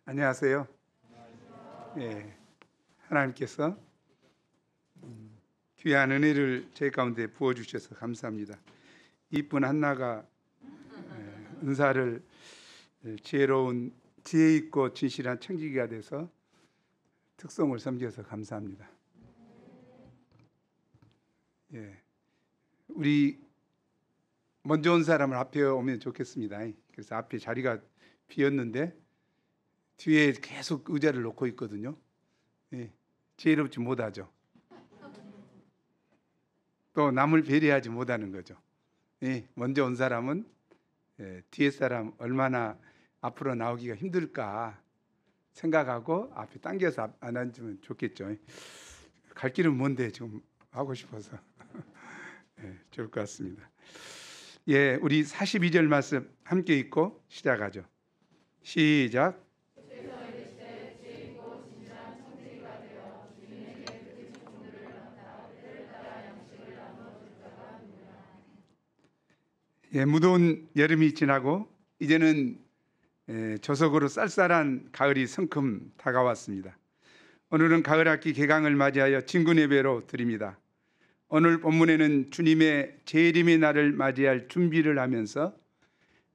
안녕하세요. 예, 하나님께서 귀한 은혜를 제 가운데 부어주셔서 감사합니다. 이쁜 한나가 은사를 지혜로운 지혜 있고 진실한 청지기가 돼서 특성을 섬겨서 감사합니다. 예, 우리 먼저 온 사람을 앞에 오면 좋겠습니다. 그래서 앞에 자리가 비었는데 뒤에 계속 의자를 놓고 있거든요. 예, 지혜롭지 못하죠. 또 남을 배려하지 못하는 거죠. 예, 먼저 온 사람은 뒤에 사람 얼마나 앞으로 나오기가 힘들까 생각하고 앞에 당겨서 안 앉으면 좋겠죠. 갈 길은 뭔데 좀 하고 싶어서 예, 좋을 것 같습니다. 예, 우리 42절 말씀 함께 읽고 시작하죠. 시작. 예, 무더운 여름이 지나고 이제는 저속으로 쌀쌀한 가을이 성큼 다가왔습니다. 오늘은 가을 학기 개강을 맞이하여 진군 예배로 드립니다. 오늘 본문에는 주님의 재림의 날을 맞이할 준비를 하면서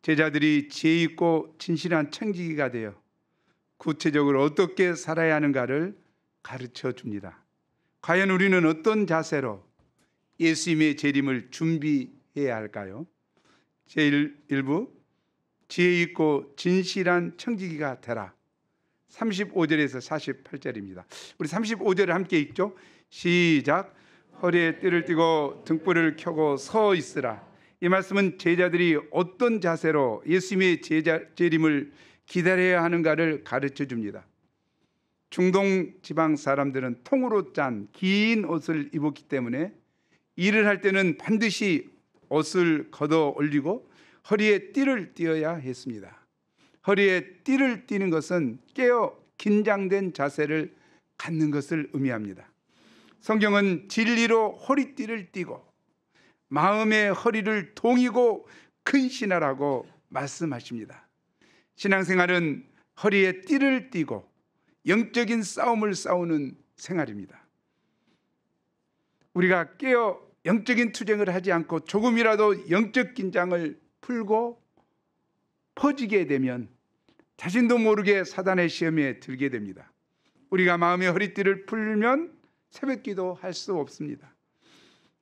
제자들이 지혜 있고 진실한 청지기가 되어 구체적으로 어떻게 살아야 하는가를 가르쳐 줍니다. 과연 우리는 어떤 자세로 예수님의 재림을 준비해야 할까요? 제1부 지혜 있고 진실한 청지기가 되라. 35절에서 48절입니다. 우리 35절을 함께 읽죠. 시작. 허리에 띠를 띠고 등불을 켜고 서 있으라. 이 말씀은 제자들이 어떤 자세로 예수님의 재림을 기다려야 하는가를 가르쳐 줍니다. 중동 지방 사람들은 통으로 짠 긴 옷을 입었기 때문에 일을 할 때는 반드시 옷을 걷어 올리고 허리에 띠를 띠어야 했습니다. 허리에 띠를 띠는 것은 깨어 긴장된 자세를 갖는 것을 의미합니다. 성경은 진리로 허리띠를 띠고 마음의 허리를 동이고 근신하라고 말씀하십니다. 신앙생활은 허리에 띠를 띠고 영적인 싸움을 싸우는 생활입니다. 우리가 깨어 영적인 투쟁을 하지 않고 조금이라도 영적 긴장을 풀고 퍼지게 되면 자신도 모르게 사단의 시험에 들게 됩니다. 우리가 마음의 허리띠를 풀면 새벽기도 할 수 없습니다.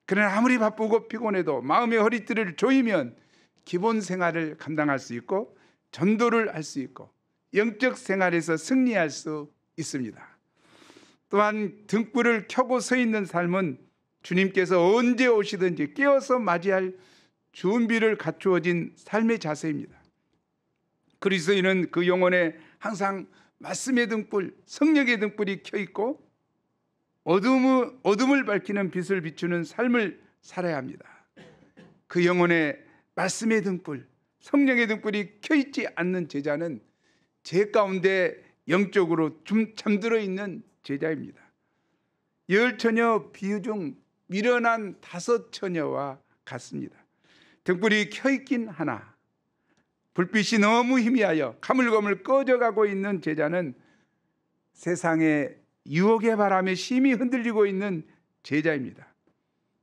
그러나 아무리 바쁘고 피곤해도 마음의 허리띠를 조이면 기본 생활을 감당할 수 있고 전도를 할 수 있고 영적 생활에서 승리할 수 있습니다. 또한 등불을 켜고 서 있는 삶은 주님께서 언제 오시든지 깨어서 맞이할 준비를 갖추어진 삶의 자세입니다. 그리스도인은 그 영혼에 항상 말씀의 등불, 성령의 등불이 켜 있고 어둠을 밝히는 빛을 비추는 삶을 살아야 합니다. 그 영혼에 말씀의 등불, 성령의 등불이 켜 있지 않는 제자는 제 가운데 영적으로 좀 잠들어 있는 제자입니다. 열 처녀 비유 중 미련한 5 처녀와 같습니다. 등불이 켜 있긴 하나 불빛이 너무 희미하여 가물가물 꺼져가고 있는 제자는 세상의 유혹의 바람에 심히 흔들리고 있는 제자입니다.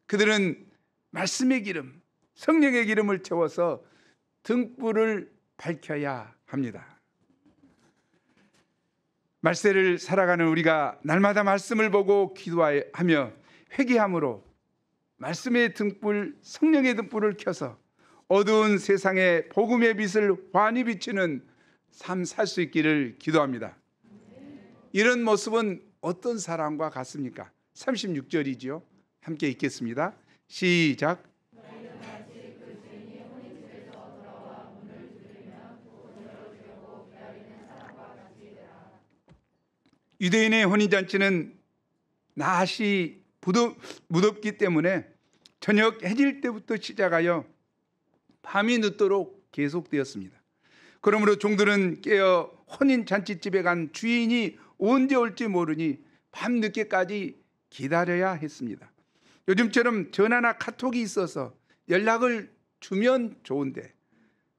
그들은 말씀의 기름, 성령의 기름을 채워서 등불을 밝혀야 합니다. 말세를 살아가는 우리가 날마다 말씀을 보고 기도하며 회개함으로 말씀의 등불, 성령의 등불을 켜서 어두운 세상에 복음의 빛을 환히 비치는 삶 살 수 있기를 기도합니다. 이런 모습은 어떤 사람과 같습니까? 36절이지요. 함께 읽겠습니다. 시작. 유대인의 혼인잔치는 낮이 무덥기 때문에 저녁 해질 때부터 시작하여 밤이 늦도록 계속되었습니다. 그러므로 종들은 깨어 혼인잔치집에 간 주인이 언제 올지 모르니 밤늦게까지 기다려야 했습니다. 요즘처럼 전화나 카톡이 있어서 연락을 주면 좋은데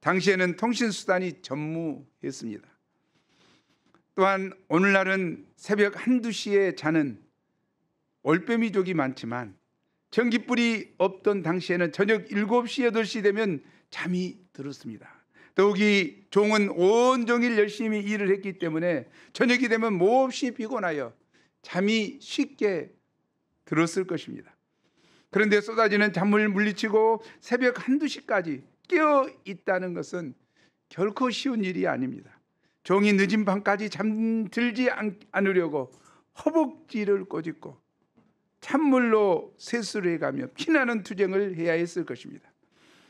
당시에는 통신수단이 전무했습니다. 또한 오늘날은 새벽 한두 시에 자는 올빼미족이 많지만 전깃불이 없던 당시에는 저녁 7시, 8시 되면 잠이 들었습니다. 더욱이 종은 온종일 열심히 일을 했기 때문에 저녁이 되면 몹시 피곤하여 잠이 쉽게 들었을 것입니다. 그런데 쏟아지는 잠을 물리치고 새벽 한두 시까지 깨어 있다는 것은 결코 쉬운 일이 아닙니다. 종이 늦은 밤까지 잠들지 않으려고 허벅지를 꼬집고 찬물로 세수를 해가며 피나는 투쟁을 해야 했을 것입니다.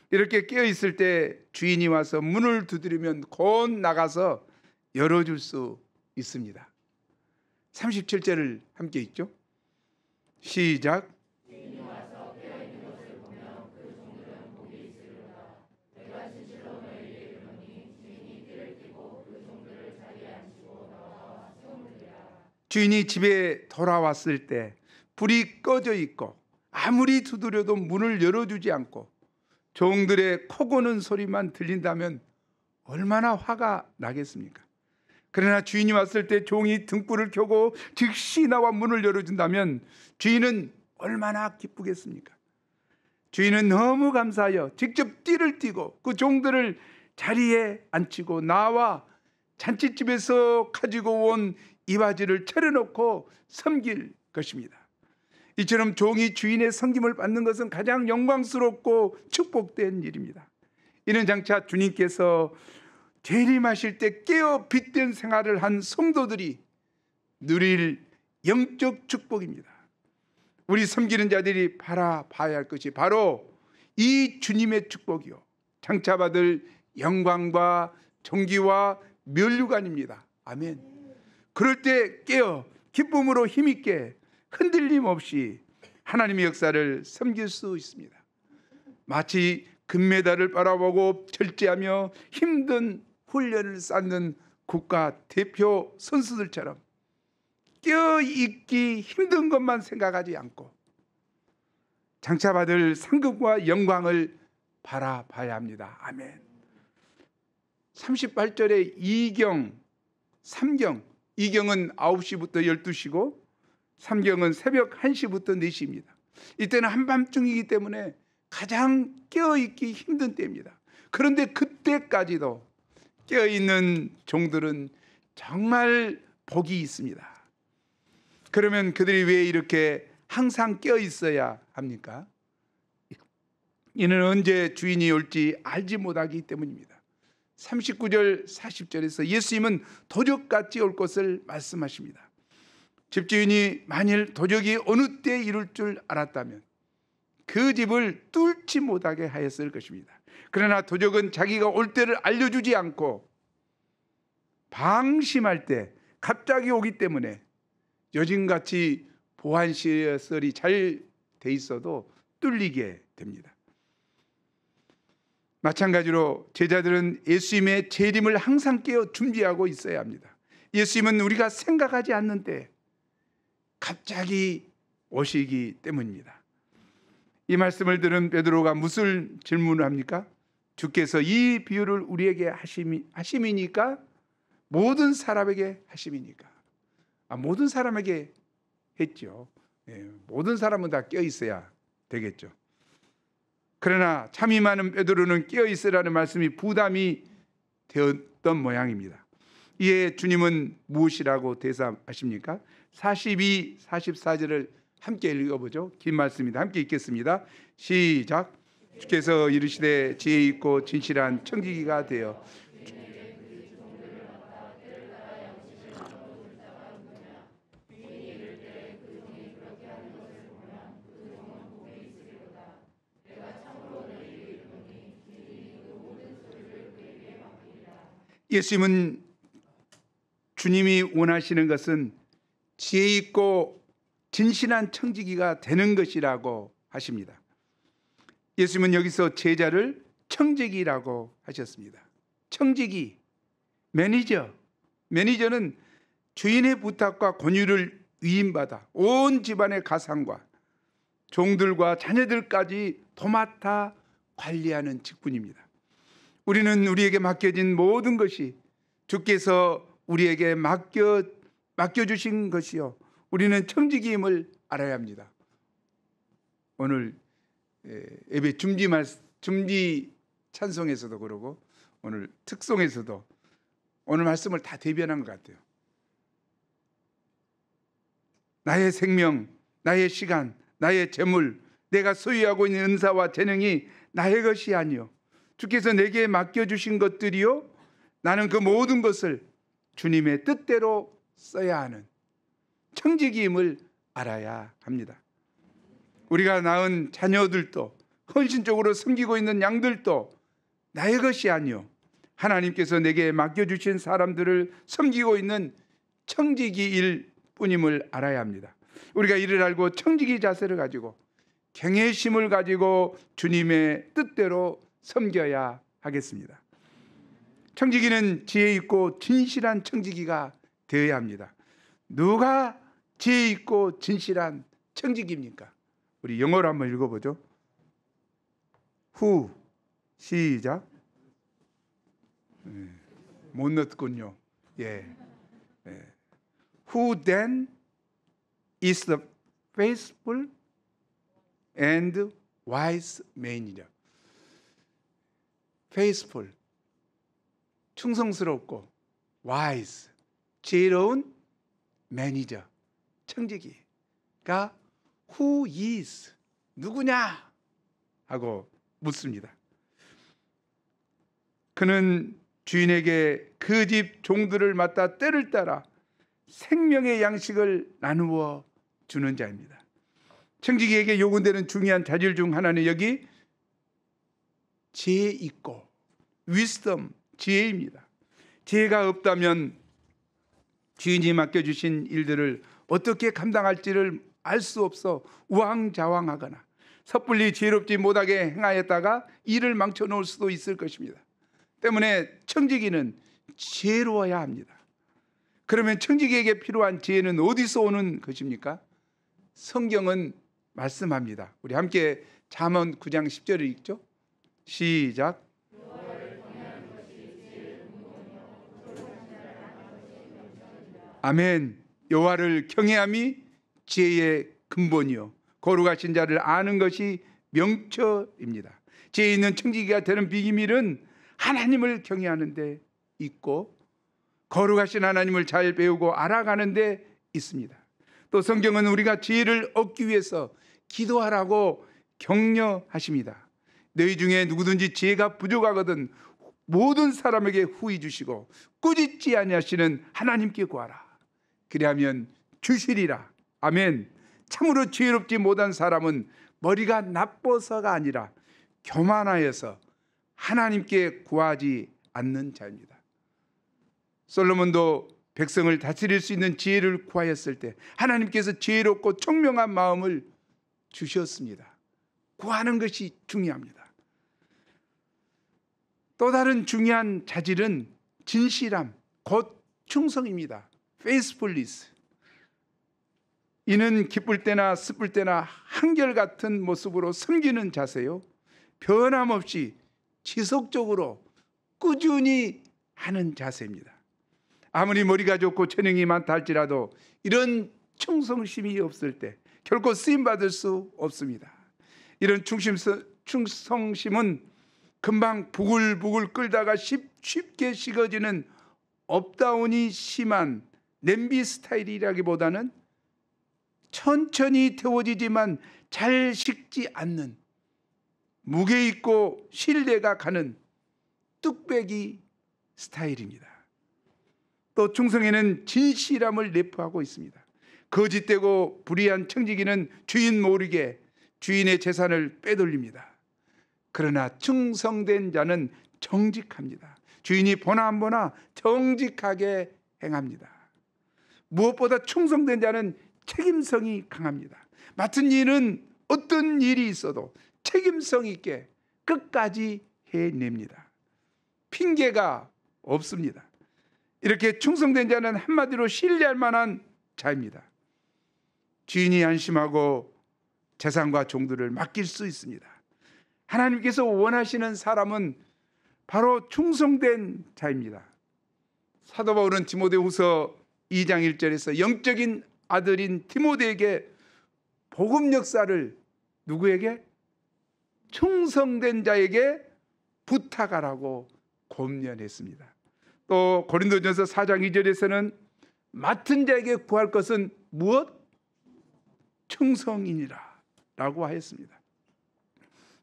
이렇게 깨어 있을 때 주인이 와서 문을 두드리면 곧 나가서 열어줄 수 있습니다. 37절을 함께 읽죠. 시작. 주인이 집에 돌아왔을 때 불이 꺼져 있고 아무리 두드려도 문을 열어주지 않고 종들의 코 고는 소리만 들린다면 얼마나 화가 나겠습니까? 그러나 주인이 왔을 때 종이 등불을 켜고 즉시 나와 문을 열어준다면 주인은 얼마나 기쁘겠습니까? 주인은 너무 감사하여 직접 띠를 띠고 그 종들을 자리에 앉히고 나와 잔치집에서 가지고 온 이바지를 차려놓고 섬길 것입니다. 이처럼 종이 주인의 섬김을 받는 것은 가장 영광스럽고 축복된 일입니다. 이는 장차 주님께서 재림하실 때 깨어 빛된 생활을 한 성도들이 누릴 영적 축복입니다. 우리 섬기는 자들이 바라봐야 할 것이 바로 이 주님의 축복이요, 장차 받을 영광과 존귀와 면류관입니다. 아멘. 그럴 때 깨어 기쁨으로 힘있게 흔들림 없이 하나님의 역사를 섬길 수 있습니다. 마치 금메달을 바라보고 절제하며 힘든 훈련을 쌓는 국가 대표 선수들처럼 깨어있기 힘든 것만 생각하지 않고 장차 받을 상급과 영광을 바라봐야 합니다. 아멘. 38절에 2경, 3경, 2경은 9시부터 12시고 3경은 새벽 1시부터 4시입니다. 이때는 한밤중이기 때문에 가장 깨어있기 힘든 때입니다. 그런데 그때까지도 깨어있는 종들은 정말 복이 있습니다. 그러면 그들이 왜 이렇게 항상 깨어있어야 합니까? 이는 언제 주인이 올지 알지 못하기 때문입니다. 39절 40절에서 예수님은 도적같이 올 것을 말씀하십니다. 집주인이 만일 도적이 어느 때 이룰 줄 알았다면 그 집을 뚫지 못하게 하였을 것입니다. 그러나 도적은 자기가 올 때를 알려주지 않고 방심할 때 갑자기 오기 때문에 요즘같이 보안 시설이 잘 돼 있어도 뚫리게 됩니다. 마찬가지로 제자들은 예수님의 재림을 항상 깨어 준비하고 있어야 합니다. 예수님은 우리가 생각하지 않는 때 갑자기 오시기 때문입니다. 이 말씀을 들은 베드로가 무슨 질문을 합니까? 주께서 이 비유를 우리에게 하심이니까? 모든 사람에게 하심이니까? 모든 사람에게 했죠. 모든 사람은 다 깨어 있어야 되겠죠. 그러나 참이 많은 베드로는 깨어 있으라는 말씀이 부담이 되었던 모양입니다. 이에 주님은 무엇이라고 대사하십니까? 42, 44절을 함께 읽어보죠. 긴 말씀입니다. 함께 읽겠습니다. 시작. 주께서 이르시되 지혜 있고 진실한 청지기가 되어 예수님은 주님이 원하시는 것은 지혜 있고 진실한 청지기가 되는 것이라고 하십니다. 예수님은 여기서 제자를 청지기라고 하셨습니다. 청지기, 매니저는 주인의 부탁과 권유를 위임받아 온 집안의 가상과 종들과 자녀들까지 도맡아 관리하는 직분입니다. 우리는 우리에게 맡겨진 모든 것이 주께서 우리에게 맡겨주신 것이요 우리는 청지기임을 알아야 합니다. 오늘 예배 준비 찬송에서도 그러고 오늘 특송에서도 오늘 말씀을 다 대변한 것 같아요. 나의 생명, 나의 시간, 나의 재물, 내가 소유하고 있는 은사와 재능이 나의 것이 아니요 주께서 내게 맡겨주신 것들이요 나는 그 모든 것을 주님의 뜻대로 써야 하는 청지기임을 알아야 합니다. 우리가 낳은 자녀들도 헌신적으로 섬기고 있는 양들도 나의 것이 아니요 하나님께서 내게 맡겨주신 사람들을 섬기고 있는 청지기일 뿐임을 알아야 합니다. 우리가 이를 알고 청지기 자세를 가지고 경외심을 가지고 주님의 뜻대로 섬겨야 하겠습니다. 청지기는 지혜 있고 진실한 청지기가 되어야 합니다. 누가 지혜 있고 진실한 청지기입니까? 우리 영어로 한번 읽어보죠. Who 시작. 못 넣었군요. Who then is the faithful and wise man이라. faithful 충성스럽고 wise 지혜로운 매니저 청지기가 who is 누구냐 하고 묻습니다. 그는 주인에게 그 집 종들을 맡아 때를 따라 생명의 양식을 나누어 주는 자입니다. 청지기에게 요구되는 중요한 자질 중 하나는 여기 지혜 있고 wisdom 지혜입니다. 지혜가 없다면 주인이 맡겨주신 일들을 어떻게 감당할지를 알 수 없어 우왕좌왕하거나 섣불리 지혜롭지 못하게 행하였다가 일을 망쳐놓을 수도 있을 것입니다. 때문에 청지기는 지혜로워야 합니다. 그러면 청지기에게 필요한 지혜는 어디서 오는 것입니까? 성경은 말씀합니다. 우리 함께 잠언 9장 10절을 읽죠. 시작. 아멘. 여호와를 경외함이 지혜의 근본이요 거룩하신 자를 아는 것이 명처입니다. 지혜 있는 청지기가 되는 비밀은 하나님을 경외하는 데 있고 거룩하신 하나님을 잘 배우고 알아가는 데 있습니다. 또 성경은 우리가 지혜를 얻기 위해서 기도하라고 격려하십니다. 너희 중에 누구든지 지혜가 부족하거든 모든 사람에게 후히 주시고 꾸짖지 아니하시는 하나님께 구하라. 그리하면 주시리라. 아멘. 참으로 지혜롭지 못한 사람은 머리가 나빠서가 아니라 교만하여서 하나님께 구하지 않는 자입니다. 솔로몬도 백성을 다스릴 수 있는 지혜를 구하였을 때 하나님께서 지혜롭고 총명한 마음을 주셨습니다. 구하는 것이 중요합니다. 또 다른 중요한 자질은 진실함, 곧 충성입니다. faithfulness. 이는 기쁠 때나 슬플 때나 한결같은 모습으로 섬기는 자세요. 변함없이 지속적으로 꾸준히 하는 자세입니다. 아무리 머리가 좋고 재능이 많다 할지라도 이런 충성심이 없을 때 결코 쓰임받을 수 없습니다. 이런 충성심은 금방 부글부글 끓다가 쉽게 식어지는 업다운이 심한 냄비 스타일이라기보다는 천천히 태워지지만 잘 식지 않는 무게 있고 신뢰가 가는 뚝배기 스타일입니다. 또 충성에는 진실함을 내포하고 있습니다. 거짓되고 불의한 청지기는 주인 모르게 주인의 재산을 빼돌립니다. 그러나 충성된 자는 정직합니다. 주인이 보나 안 보나 정직하게 행합니다. 무엇보다 충성된 자는 책임성이 강합니다. 맡은 일은 어떤 일이 있어도 책임성 있게 끝까지 해냅니다. 핑계가 없습니다. 이렇게 충성된 자는 한마디로 신뢰할 만한 자입니다. 주인이 안심하고 재산과 종들을 맡길 수 있습니다. 하나님께서 원하시는 사람은 바로 충성된 자입니다. 사도 바울은 디모데후서 2장 1절에서 영적인 아들인 디모데에게 복음 역사를 누구에게? 충성된 자에게 부탁하라고 권면했습라고 또 고린도전서 4장 2절에서는 맡은 자에게 구할 것은 무엇? 충성이니라 라고 하였습니다.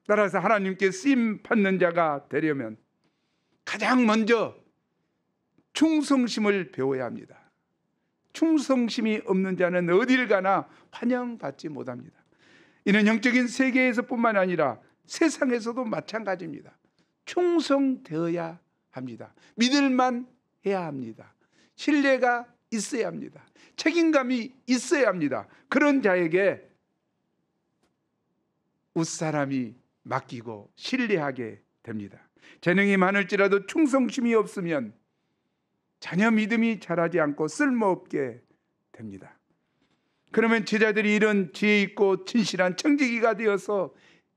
따라서 하나님께 쓰임 받는 자가 되려면 가장 먼저 충성심을 배워야 합니다. 충성심이 없는 자는 어딜 가나 환영받지 못합니다. 이는 영적인 세계에서뿐만 아니라 세상에서도 마찬가지입니다. 충성되어야 합니다. 믿을만 해야 합니다. 신뢰가 있어야 합니다. 책임감이 있어야 합니다. 그런 자에게 웃사람이 맡기고 신뢰하게 됩니다. 재능이 많을지라도 충성심이 없으면 전혀 믿음이 자라지 않고 쓸모없게 됩니다. 그러면 제자들이 이런 지혜 있고 진실한 청지기가 되어서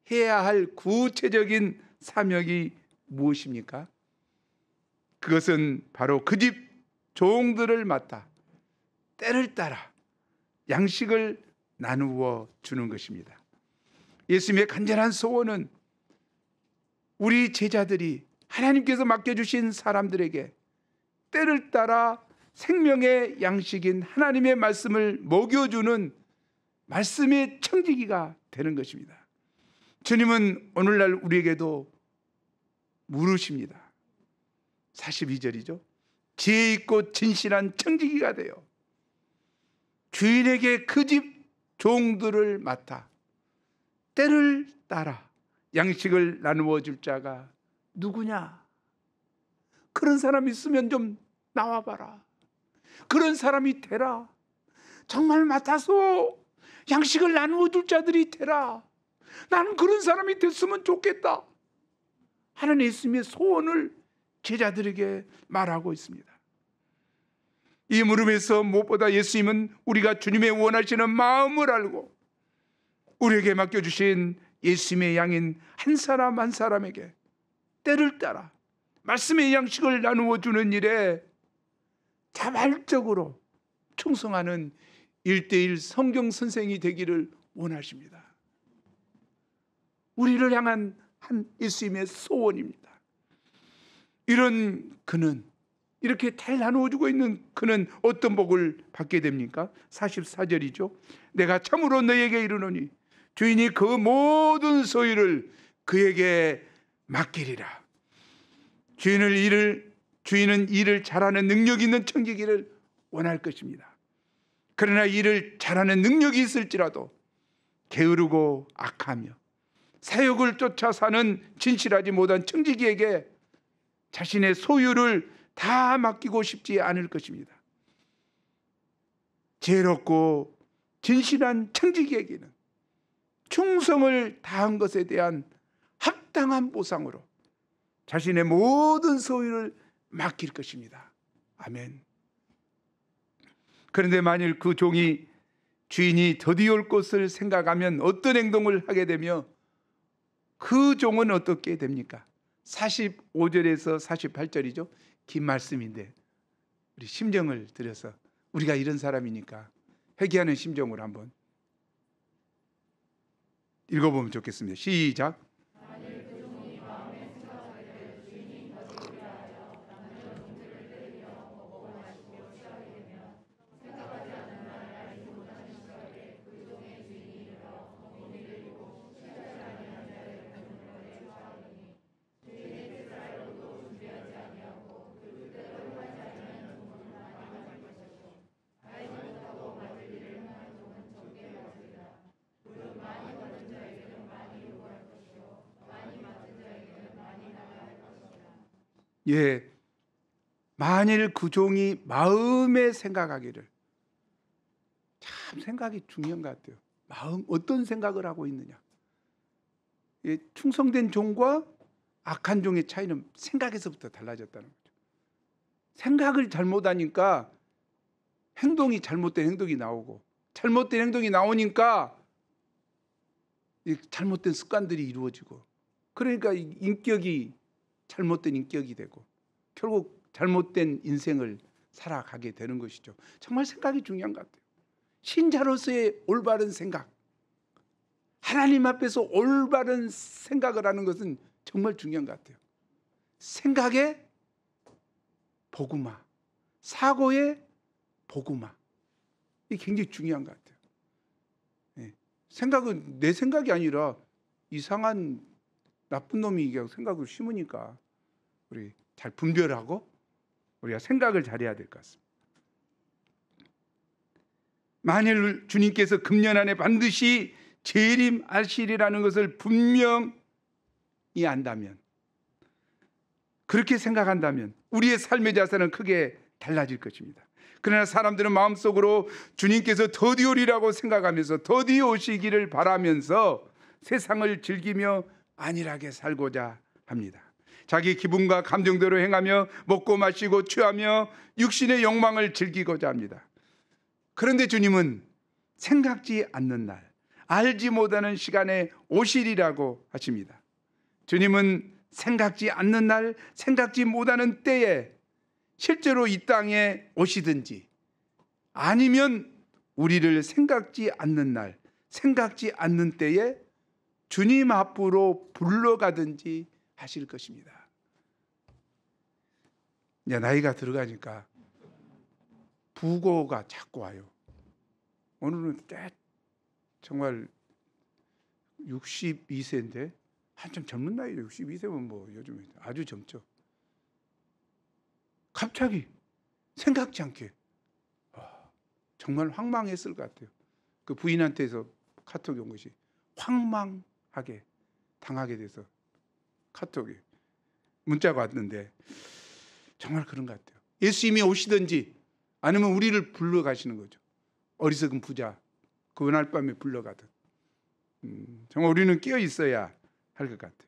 해야 할 구체적인 사명이 무엇입니까? 그것은 바로 그 집 종들을 맡아 때를 따라 양식을 나누어 주는 것입니다. 예수님의 간절한 소원은 우리 제자들이 하나님께서 맡겨주신 사람들에게 때를 따라 생명의 양식인 하나님의 말씀을 먹여주는 말씀의 청지기가 되는 것입니다. 주님은 오늘날 우리에게도 물으십니다. 42절이죠. 지혜 있고 진실한 청지기가 되어 주인에게 그 집 종들을 맡아 때를 따라 양식을 나누어 줄 자가 누구냐? 그런 사람 있으면 좀 나와봐라. 그런 사람이 되라. 정말 맡아서 양식을 나누어 줄 자들이 되라. 나는 그런 사람이 됐으면 좋겠다 하는 예수님의 소원을 제자들에게 말하고 있습니다. 이 물음에서 무엇보다 예수님은 우리가 주님의 원하시는 마음을 알고 우리에게 맡겨주신 예수님의 양인 한 사람 한 사람에게 때를 따라 말씀의 양식을 나누어 주는 일에 자발적으로 충성하는 1:1 성경 선생이 되기를 원하십니다. 우리를 향한 한 예수님의 소원입니다. 이런 그는, 이렇게 잘 나누어주고 있는 그는 어떤 복을 받게 됩니까? 44절이죠. 내가 참으로 너에게 이르노니 주인이 그 모든 소유를 그에게 맡기리라. 주인은 일을 잘하는 능력 있는 청지기를 원할 것입니다. 그러나 일을 잘하는 능력이 있을지라도 게으르고 악하며 사욕을 쫓아 사는 진실하지 못한 청지기에게 자신의 소유를 다 맡기고 싶지 않을 것입니다. 지혜롭고 진실한 청지기에게는 충성을 다한 것에 대한 합당한 보상으로 자신의 모든 소유를 맡길 것입니다. 아멘. 그런데 만일 그 종이 주인이 더디 올 것을 생각하면 어떤 행동을 하게 되며 그 종은 어떻게 됩니까? 45절에서 48절이죠. 긴 말씀인데 우리 심정을 들여서 우리가 이런 사람이니까 회개하는 심정으로 한번 읽어보면 좋겠습니다. 시작. 예, 만일 그 종이 마음에 생각하기를, 참 생각이 중요한 것 같아요. 마음, 어떤 생각을 하고 있느냐. 예, 충성된 종과 악한 종의 차이는 생각에서부터 달라졌다는 거죠. 생각을 잘못하니까 행동이 잘못된 행동이 나오고, 잘못된 행동이 나오니까 잘못된 습관들이 이루어지고, 그러니까 인격이 잘못된 인격이 되고 결국 잘못된 인생을 살아가게 되는 것이죠. 정말 생각이 중요한 것 같아요. 신자로서의 올바른 생각, 하나님 앞에서 올바른 생각을 하는 것은 정말 중요한 것 같아요. 생각의 복음화, 사고의 복음화, 이게 굉장히 중요한 것 같아요. 생각은 내 생각이 아니라 이상한 나쁜 놈이 생각을 심으니까 우리 잘 분별하고 우리가 생각을 잘해야 될 것 같습니다. 만일 주님께서 금년 안에 반드시 재림하시리라는 것을 분명히 안다면, 그렇게 생각한다면 우리의 삶의 자세는 크게 달라질 것입니다. 그러나 사람들은 마음속으로 주님께서 더디 오리라고 생각하면서 더디 오시기를 바라면서 세상을 즐기며 안일하게 살고자 합니다. 자기 기분과 감정대로 행하며 먹고 마시고 취하며 육신의 욕망을 즐기고자 합니다. 그런데 주님은 생각지 않는 날, 알지 못하는 시간에 오시리라고 하십니다. 주님은 생각지 않는 날, 생각지 못하는 때에 실제로 이 땅에 오시든지, 아니면 우리를 생각지 않는 날, 생각지 않는 때에 주님 앞으로 불러가든지 하실 것입니다. 이제 나이가 들어가니까 부고가 자꾸 와요. 오늘은 정말 62세인데 한참 젊은 나이죠. 62세면 뭐 요즘에 아주 젊죠. 갑자기 생각지 않게 정말 황망했을 것 같아요. 그 부인한테서 카톡이 온 것이 황망하게 당하게 돼서 카톡이 문자가 왔는데 정말 그런 것 같아요. 예수님이 오시든지 아니면 우리를 불러가시는 거죠. 어리석은 부자 그날 밤에 불러가듯 정말 우리는 깨어 있어야 할 것 같아요.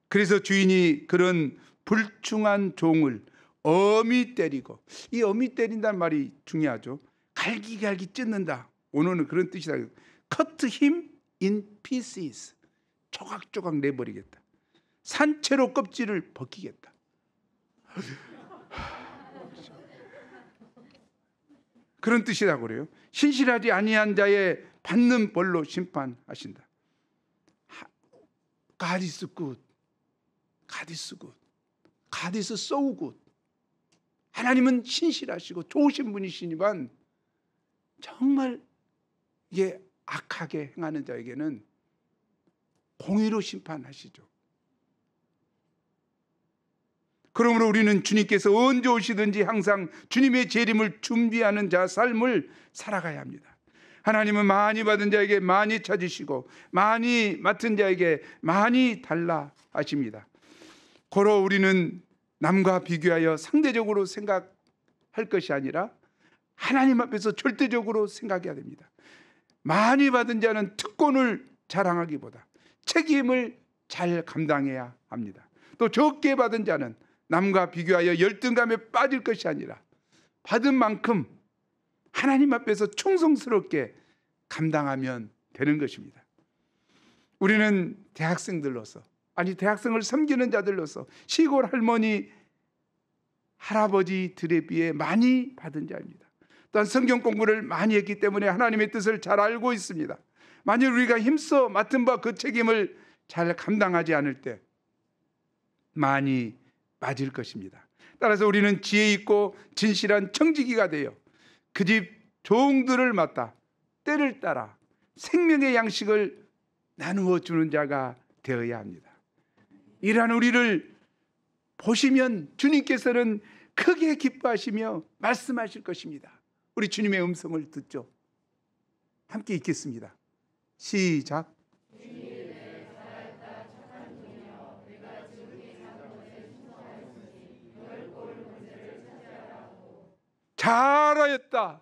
그래서 주인이 그런 불충한 종을 엄히 때리고, 이 엄히 때린다는 말이 중요하죠. 갈기갈기 찢는다. 오늘은 그런 뜻이다. Cut him in pieces. 조각조각 내버리겠다. 산채로 껍질을 벗기겠다. 그런 뜻이라고 그래요. 신실하지 아니한 자의 받는 벌로 심판하신다. God is good. God is good. God is so good. 하나님은 신실하시고 좋으신 분이시지만 정말 이게 악하게 행하는 자에게는 공의로 심판하시죠. 그러므로 우리는 주님께서 언제 오시든지 항상 주님의 재림을 준비하는 자 삶을 살아가야 합니다. 하나님은 많이 받은 자에게 많이 찾으시고 많이 맡은 자에게 많이 달라 하십니다. 고로 우리는 남과 비교하여 상대적으로 생각할 것이 아니라 하나님 앞에서 절대적으로 생각해야 됩니다. 많이 받은 자는 특권을 자랑하기보다 책임을 잘 감당해야 합니다. 또 적게 받은 자는 남과 비교하여 열등감에 빠질 것이 아니라 받은 만큼 하나님 앞에서 충성스럽게 감당하면 되는 것입니다. 우리는 대학생들로서, 아니 대학생을 섬기는 자들로서 시골 할머니 할아버지들에 비해 많이 받은 자입니다. 또한 성경 공부를 많이 했기 때문에 하나님의 뜻을 잘 알고 있습니다. 만일 우리가 힘써 맡은 바 그 책임을 잘 감당하지 않을 때 많이 빠질 것입니다. 따라서 우리는 지혜 있고 진실한 청지기가 되어 그 집 종들을 맡아 때를 따라 생명의 양식을 나누어 주는 자가 되어야 합니다. 이러한 우리를 보시면 주님께서는 크게 기뻐하시며 말씀하실 것입니다. 우리 주님의 음성을 듣죠. 함께 읽겠습니다. 시작. 잘하였다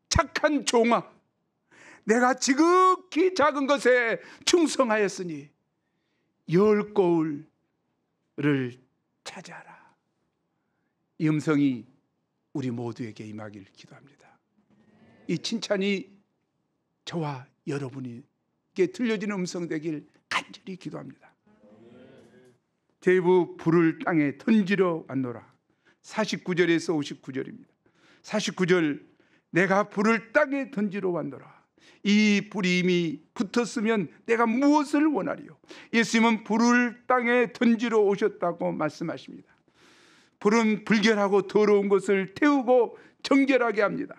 착한 종아, 내가 지극히 작은 것에 충성하였으니 열 고을을 차지하라. 이 음성이 우리 모두에게 임하길 기도합니다. 이 칭찬이 저와 여러분에게 들려지는 음성 되길 간절히 기도합니다. 대부 불을 땅에 던지러 왔노라. 49절에서 59절입니다. 49절, 내가 불을 땅에 던지러 왔노라. 이 불이 이미 붙었으면 내가 무엇을 원하리요? 예수님은 불을 땅에 던지러 오셨다고 말씀하십니다. 불은 불결하고 더러운 것을 태우고 정결하게 합니다.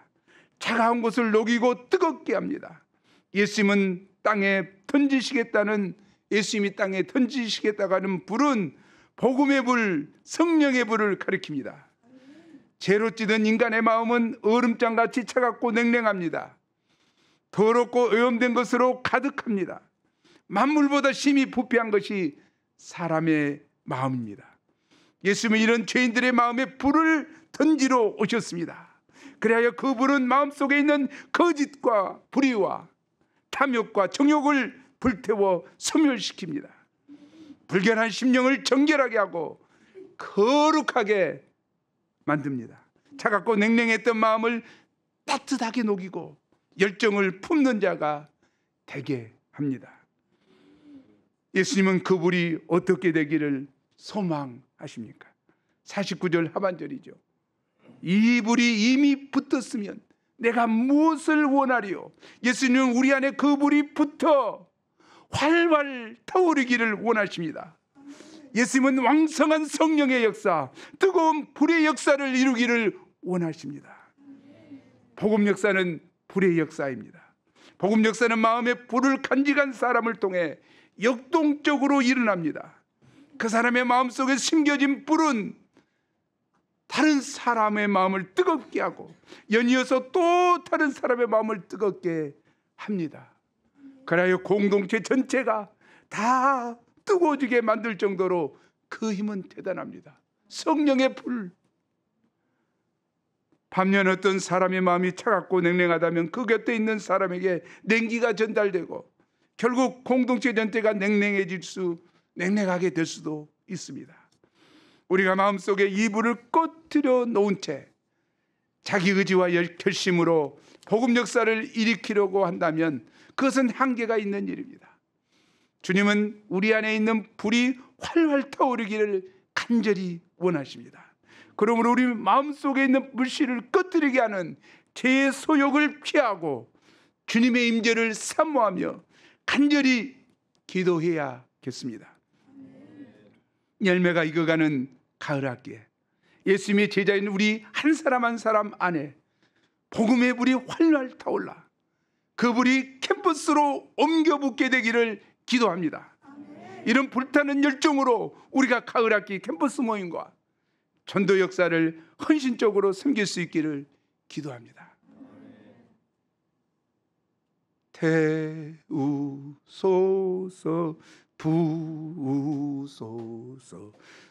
차가운 것을 녹이고 뜨겁게 합니다. 예수님은 땅에 던지시겠다는, 예수님이 땅에 던지시겠다고 하는 불은 복음의 불, 성령의 불을 가리킵니다. 죄로 찌든 인간의 마음은 얼음장같이 차갑고 냉랭합니다. 더럽고 오염된 것으로 가득합니다. 만물보다 심히 부패한 것이 사람의 마음입니다. 예수님은 이런 죄인들의 마음에 불을 던지러 오셨습니다. 그리하여 그 불은 마음속에 있는 거짓과 불의와 탐욕과 정욕을 불태워 소멸시킵니다. 불결한 심령을 정결하게 하고 거룩하게 만듭니다. 차갑고 냉랭했던 마음을 따뜻하게 녹이고 열정을 품는 자가 되게 합니다. 예수님은 그 불이 어떻게 되기를 소망하십니까? 49절 하반절이죠. 이 불이 이미 붙었으면 내가 무엇을 원하리요? 예수님은 우리 안에 그 불이 붙어 활활 타오르기를 원하십니다. 예수님은 왕성한 성령의 역사, 뜨거운 불의 역사를 이루기를 원하십니다. 복음 역사는 불의 역사입니다. 복음 역사는 마음에 불을 간직한 사람을 통해 역동적으로 일어납니다. 그 사람의 마음속에 심겨진 불은 다른 사람의 마음을 뜨겁게 하고 연이어서 또 다른 사람의 마음을 뜨겁게 합니다. 그래야 공동체 전체가 다 뜨거워지게 만들 정도로 그 힘은 대단합니다. 성령의 불. 반면 어떤 사람의 마음이 차갑고 냉랭하다면 그 곁에 있는 사람에게 냉기가 전달되고 결국 공동체 전체가 냉랭하게 될 수도 있습니다. 우리가 마음속에 이 불을 꺼뜨려 놓은 채 자기 의지와 결심으로 복음 역사를 일으키려고 한다면 그것은 한계가 있는 일입니다. 주님은 우리 안에 있는 불이 활활 타오르기를 간절히 원하십니다. 그러므로 우리 마음속에 있는 불씨를 꺼뜨리게 하는 죄의 소욕을 피하고 주님의 임재를 사모하며 간절히 기도해야겠습니다. 열매가 익어가는 가을학기에 예수님의 제자인 우리 한 사람 한 사람 안에 복음의 불이 활활 타올라 그 불이 캠퍼스로 옮겨 붙게 되기를 기도합니다. 이런 불타는 열정으로 우리가 가을학기 캠퍼스 모임과 전도 역사를 헌신적으로 섬길 수 있기를 기도합니다. 태우소서 부으소서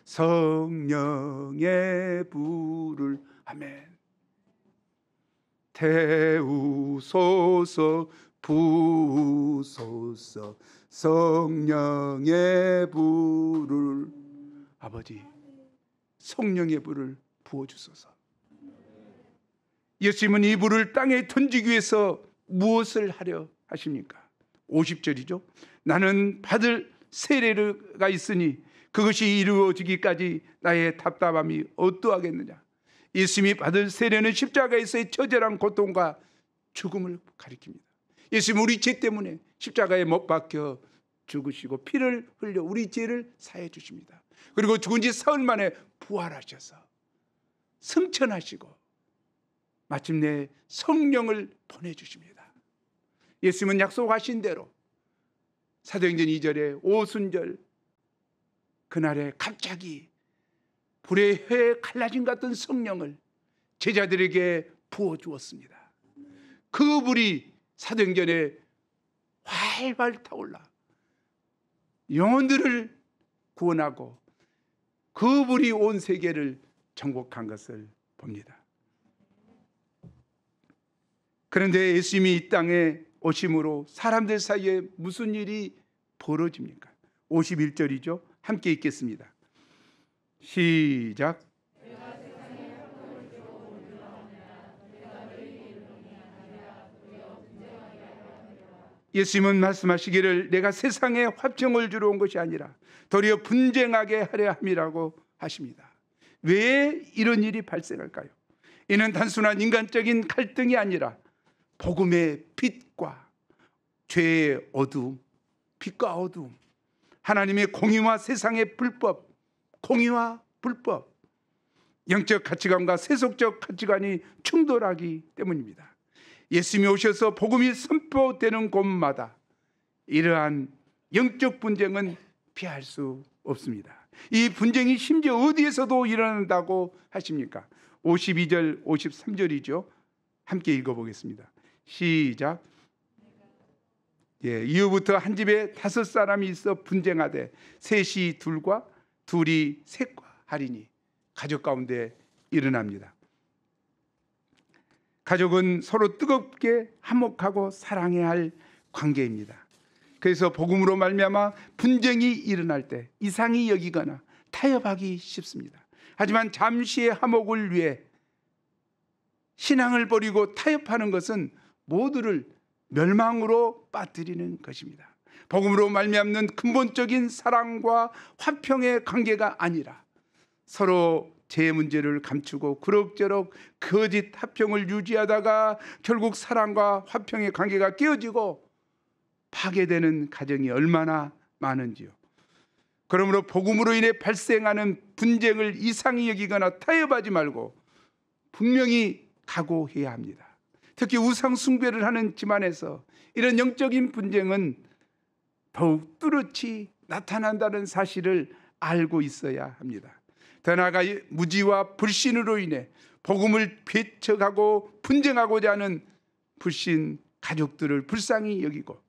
성령의 불을. 아멘. 태우소서 부으소서 성령의 불을. 아버지, 성령의 불을 부어주소서. 예수님은 이 불을 땅에 던지기 위해서 무엇을 하려 하십니까? 50절이죠. 나는 받을 세례가 있으니 그것이 이루어지기까지 나의 답답함이 어떠하겠느냐. 예수님이 받을 세례는 십자가에서의 처절한 고통과 죽음을 가리킵니다. 예수님 우리 죄 때문에 십자가에 못 박혀 죽으시고 피를 흘려 우리 죄를 사해 주십니다. 그리고 죽은 지 사흘 만에 부활하셔서 승천하시고 마침내 성령을 보내주십니다. 예수님은 약속하신 대로 사도행전 2절에 오순절 그날에 갑자기 불의 회 갈라진 같은 성령을 제자들에게 부어주었습니다. 그 불이 사도행전에 활활 타올라 영혼들을 구원하고 그 불이 온 세계를 정복한 것을 봅니다. 그런데 예수님이 이 땅에 오심으로 사람들 사이에 무슨 일이 벌어집니까? 51절이죠. 함께 읽겠습니다. 시작. 예수님은 말씀하시기를 내가 세상에 화평을 주러 온 것이 아니라 도리어 분쟁하게 하려 함이라고 하십니다. 왜 이런 일이 발생할까요? 이는 단순한 인간적인 갈등이 아니라 복음의 빛과 죄의 어두움, 빛과 어두움, 하나님의 공의와 세상의 불법, 공의와 불법, 영적 가치관과 세속적 가치관이 충돌하기 때문입니다. 예수님이 오셔서 복음이 선포되는 곳마다 이러한 영적 분쟁은 피할 수 없습니다. 이 분쟁이 심지어 어디에서도 일어난다고 하십니까? 52절, 53절이죠. 함께 읽어보겠습니다. 시작. 이후부터 한 집에 5사람이 있어 분쟁하되 셋이 둘과 둘이 셋과 하리니 가족 가운데 일어납니다. 가족은 서로 뜨겁게 화목하고 사랑해야 할 관계입니다. 그래서 복음으로 말미암아 분쟁이 일어날 때 이상히 여기거나 타협하기 쉽습니다. 하지만 잠시의 화목을 위해 신앙을 버리고 타협하는 것은 모두를 멸망으로 빠뜨리는 것입니다. 복음으로 말미암는 근본적인 사랑과 화평의 관계가 아니라 서로 제 문제를 감추고 그럭저럭 거짓 화평을 유지하다가 결국 사랑과 화평의 관계가 깨어지고 파괴되는 가정이 얼마나 많은지요. 그러므로 복음으로 인해 발생하는 분쟁을 이상히 여기거나 타협하지 말고 분명히 각오해야 합니다. 특히 우상 숭배를 하는 집안에서 이런 영적인 분쟁은 더욱 뚜렷이 나타난다는 사실을 알고 있어야 합니다. 더 나아가 무지와 불신으로 인해 복음을 배척하고 분쟁하고자 하는 불신 가족들을 불쌍히 여기고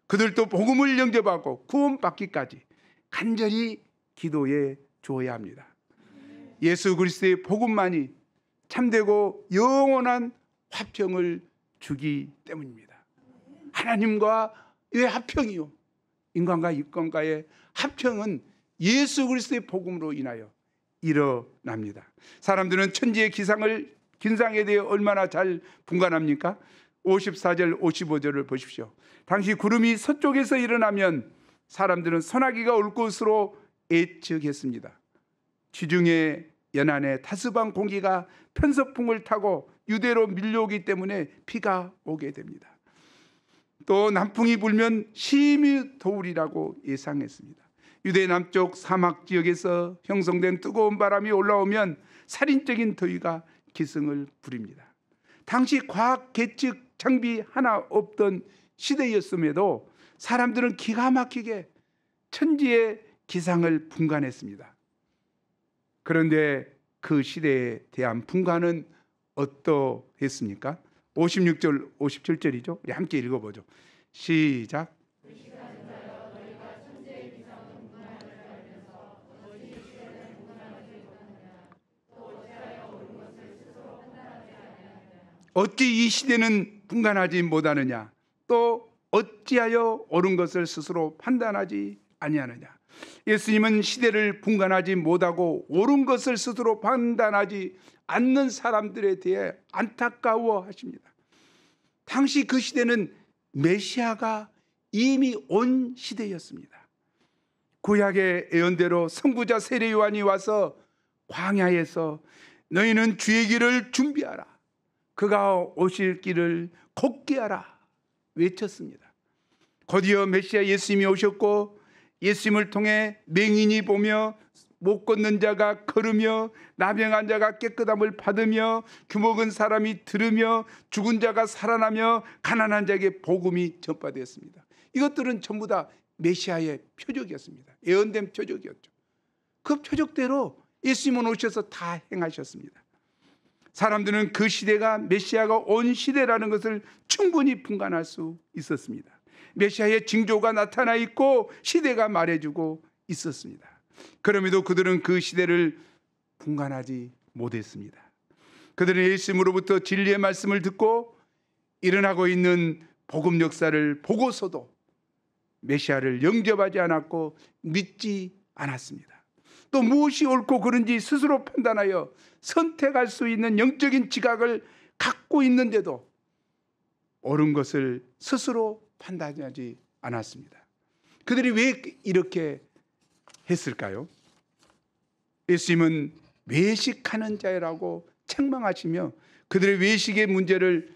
그들도 복음을 영접하고 구원받기까지 간절히 기도해 주어야 합니다. 예수 그리스도의 복음만이 참되고 영원한 화평을 주기 때문입니다. 하나님과의 화평이요, 인간과 인간과의 화평은 예수 그리스도의 복음으로 인하여 일어납니다. 사람들은 천지의 긴상에 대해 얼마나 잘 분간합니까? 54절 55절을 보십시오. 당시 구름이 서쪽에서 일어나면 사람들은 소나기가 올 것으로 예측했습니다. 지중해 연안의 타스방 공기가 편서풍을 타고 유대로 밀려오기 때문에 비가 오게 됩니다. 또 남풍이 불면 심히 더우리라고 예상했습니다. 유대 남쪽 사막 지역에서 형성된 뜨거운 바람이 올라오면 살인적인 더위가 기승을 부립니다. 당시 과학 계측 장비 하나 없던 시대였음에도 사람들은 기가 막히게 천지의 기상을 분간했습니다. 그런데 그 시대에 대한 분간은 어떠했습니까? 56절 57절이죠. 우리 함께 읽어보죠. 시작. 어찌 이 시대는 분간하지 못하느냐, 또 어찌하여 옳은 것을 스스로 판단하지 아니하느냐. 예수님은 시대를 분간하지 못하고 옳은 것을 스스로 판단하지 않는 사람들에 대해 안타까워하십니다. 당시 그 시대는 메시아가 이미 온 시대였습니다. 구약의 예언대로 선구자 세례 요한이 와서 광야에서 너희는 주의 길을 준비하라, 그가 오실 길을 곧게 하라 외쳤습니다. 곧이어 메시아 예수님이 오셨고 예수님을 통해 맹인이 보며 못 걷는 자가 걸으며 나병한 자가 깨끗함을 받으며 귀먹은 사람이 들으며 죽은 자가 살아나며 가난한 자에게 복음이 전파되었습니다. 이것들은 전부 다 메시아의 표적이었습니다. 예언된 표적이었죠. 그 표적대로 예수님은 오셔서 다 행하셨습니다. 사람들은 그 시대가 메시아가 온 시대라는 것을 충분히 분간할 수 있었습니다. 메시아의 징조가 나타나 있고 시대가 말해주고 있었습니다. 그럼에도 그들은 그 시대를 분간하지 못했습니다. 그들은 예수님으로부터 진리의 말씀을 듣고 일어나고 있는 복음 역사를 보고서도 메시아를 영접하지 않았고 믿지 않았습니다. 또 무엇이 옳고 그른지 스스로 판단하여 선택할 수 있는 영적인 지각을 갖고 있는데도 옳은 것을 스스로 판단하지 않았습니다. 그들이 왜 이렇게 했을까요? 예수님은 외식하는 자라고 책망하시며 그들의 외식의 문제를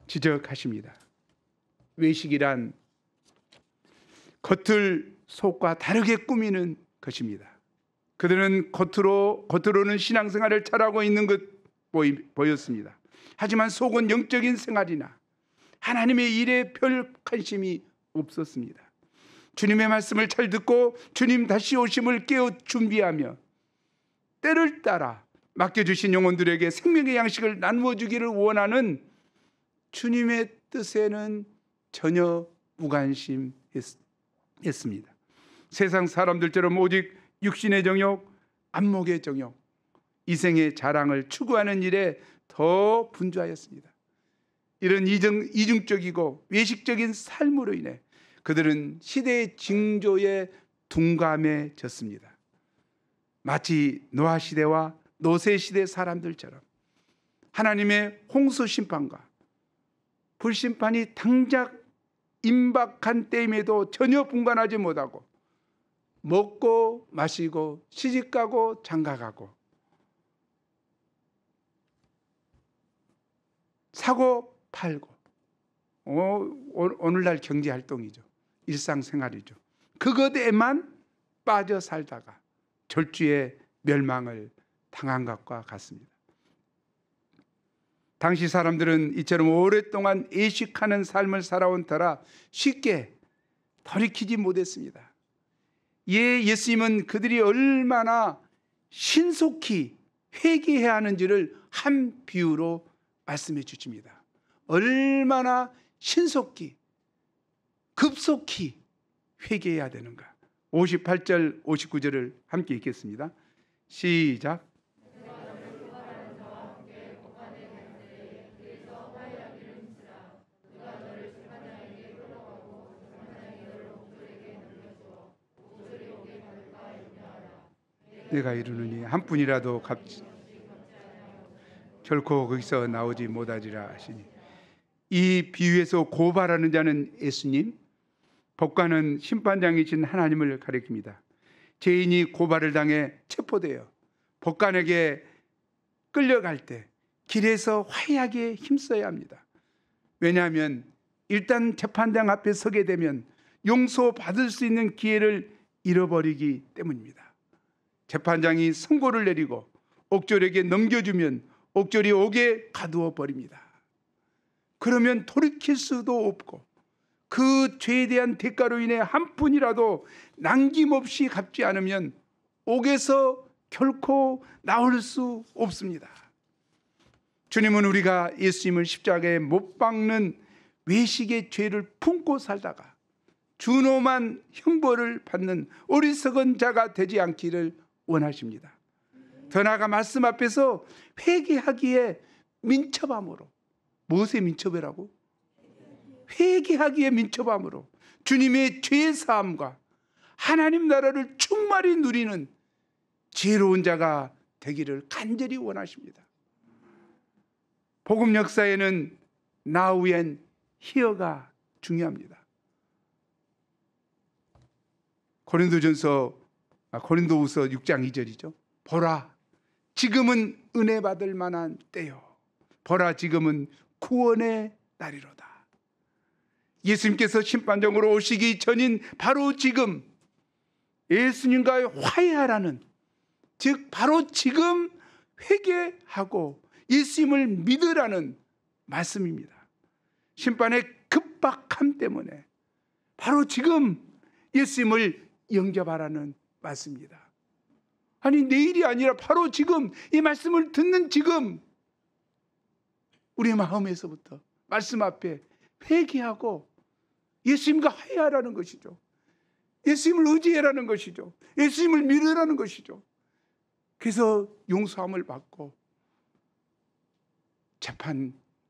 지적하십니다. 외식이란 겉을 속과 다르게 꾸미는 것입니다. 그들은 겉으로는 신앙생활을 잘하고 있는 것 보였습니다. 하지만 속은 영적인 생활이나 하나님의 일에 별 관심이 없었습니다. 주님의 말씀을 잘 듣고 주님 다시 오심을 깨어 준비하며 때를 따라 맡겨주신 영혼들에게 생명의 양식을 나누어 주기를 원하는 주님의 뜻에는 전혀 무관심했습니다. 세상 사람들처럼 오직 육신의 정욕, 안목의 정욕, 이생의 자랑을 추구하는 일에 더 분주하였습니다. 이런 이중적이고 외식적인 삶으로 인해 그들은 시대의 징조에 둔감해졌습니다. 마치 노아 시대와 노세 시대 사람들처럼 하나님의 홍수 심판과 불심판이 당장 임박한 때임에도 전혀 분간하지 못하고 먹고 마시고 시집가고 장가가고 사고 팔고 오늘날 경제활동이죠. 일상생활이죠. 그것에만 빠져 살다가 절주의 멸망을 당한 것과 같습니다. 당시 사람들은 이처럼 오랫동안 외식하는 삶을 살아온 터라 쉽게 돌이키지 못했습니다. 예수님은 그들이 얼마나 신속히 회개해야 하는지를 한 비유로 말씀해 주십니다. 얼마나 신속히 급속히 회개해야 되는가. 58절 59절을 함께 읽겠습니다. 시작. 내가 이르노니 한 분이라도 결코 거기서 나오지 못하리라 하시니, 이 비유에서 고발하는 자는 예수님, 법관은 심판장이신 하나님을 가리킵니다. 죄인이 고발을 당해 체포되어 법관에게 끌려갈 때 길에서 화해하기에 힘써야 합니다. 왜냐하면 일단 재판장 앞에 서게 되면 용서받을 수 있는 기회를 잃어버리기 때문입니다. 재판장이 선고를 내리고 옥졸에게 넘겨주면 옥졸이 옥에 가두어 버립니다. 그러면 돌이킬 수도 없고 그 죄에 대한 대가로 인해 한 푼이라도 남김없이 갚지 않으면 옥에서 결코 나올 수 없습니다. 주님은 우리가 예수님을 십자가에 못 박는 외식의 죄를 품고 살다가 준엄한 형벌을 받는 어리석은 자가 되지 않기를 원하십니다. 더 나아가 말씀 앞에서 회개하기에 민첩함으로, 무엇에 민첩이라고? 회개하기에 민첩함으로 주님의 죄사함과 하나님 나라를 충만히 누리는 지혜로운 자가 되기를 간절히 원하십니다. 복음 역사에는 now and here가 중요합니다. 고린도후서 6장 2절이죠. 보라, 지금은 은혜 받을 만한 때요. 보라, 지금은 구원의 날이로다. 예수님께서 심판정으로 오시기 전인 바로 지금 예수님과의 화해하라는, 즉 바로 지금 회개하고 예수님을 믿으라는 말씀입니다. 심판의 급박함 때문에 바로 지금 예수님을 영접하라는 말씀입니다. 아니, 내일이 아니라 바로 지금, 이 말씀을 듣는 지금 우리 마음에서부터 말씀 앞에 회개하고 예수님과 화해하라는 것이죠. 예수님을 의지하라는 것이죠. 예수님을 믿으라는 것이죠. 그래서 용서함을 받고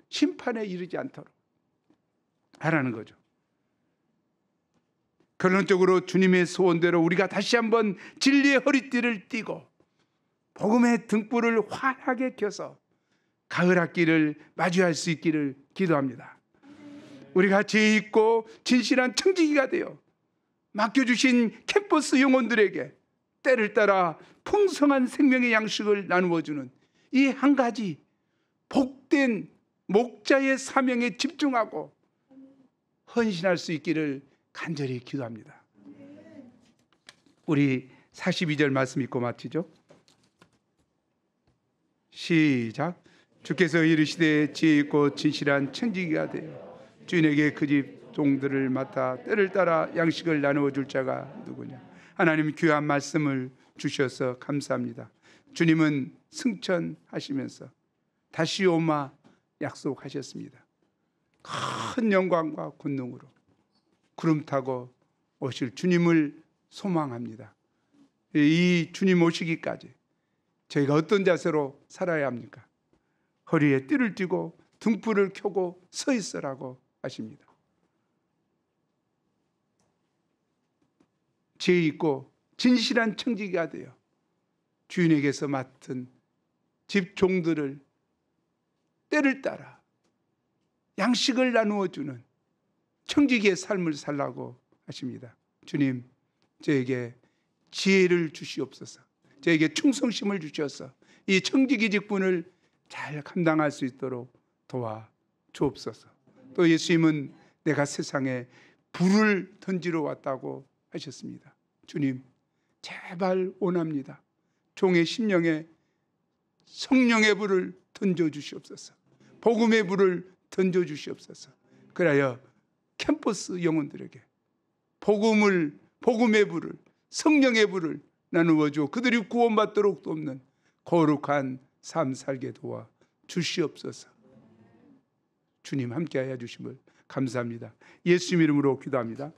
심판에 이르지 않도록 하라는 거죠. 결론적으로 주님의 소원대로 우리가 다시 한번 진리의 허리띠를 띠고 복음의 등불을 환하게 켜서 가을 학기를 맞이할 수 있기를 기도합니다. 우리가 죄 있고 진실한 청지기가 되어 맡겨주신 캠퍼스 영혼들에게 때를 따라 풍성한 생명의 양식을 나누어주는 이 한 가지 복된 목자의 사명에 집중하고 헌신할 수 있기를 간절히 기도합니다. 우리 42절 말씀 읽고 마치죠. 시작. 주께서 이르시되 지혜 있고 진실한 청지기가 되어 주인에게 그 집 종들을 맡아 때를 따라 양식을 나누어 줄 자가 누구냐. 하나님 귀한 말씀을 주셔서 감사합니다. 주님은 승천하시면서 다시 오마 약속하셨습니다. 큰 영광과 권능으로 구름 타고 오실 주님을 소망합니다. 이 주님 오시기까지 저희가 어떤 자세로 살아야 합니까? 허리에 띠를 띠고 등불을 켜고 서 있으라고 하십니다. 지혜 있고 진실한 청지기가 되어 주인에게서 맡은 집 종들을 때를 따라 양식을 나누어 주는 청지기의 삶을 살라고 하십니다. 주님, 저에게 지혜를 주시옵소서. 저에게 충성심을 주셔서 이 청지기 직분을 잘 감당할 수 있도록 도와 주옵소서. 또 예수님은 내가 세상에 불을 던지러 왔다고 하셨습니다. 주님, 제발 원합니다. 종의 심령에 성령의 불을 던져 주시옵소서. 복음의 불을 던져 주시옵소서. 그래야 캠퍼스 영혼들에게 복음의 불을, 성령의 불을 나누어 줘 그들이 구원받도록 돕는 거룩한 삶 살게 도와 주시옵소서. 주님 함께하여 주심을 감사합니다. 예수 이름으로 기도합니다.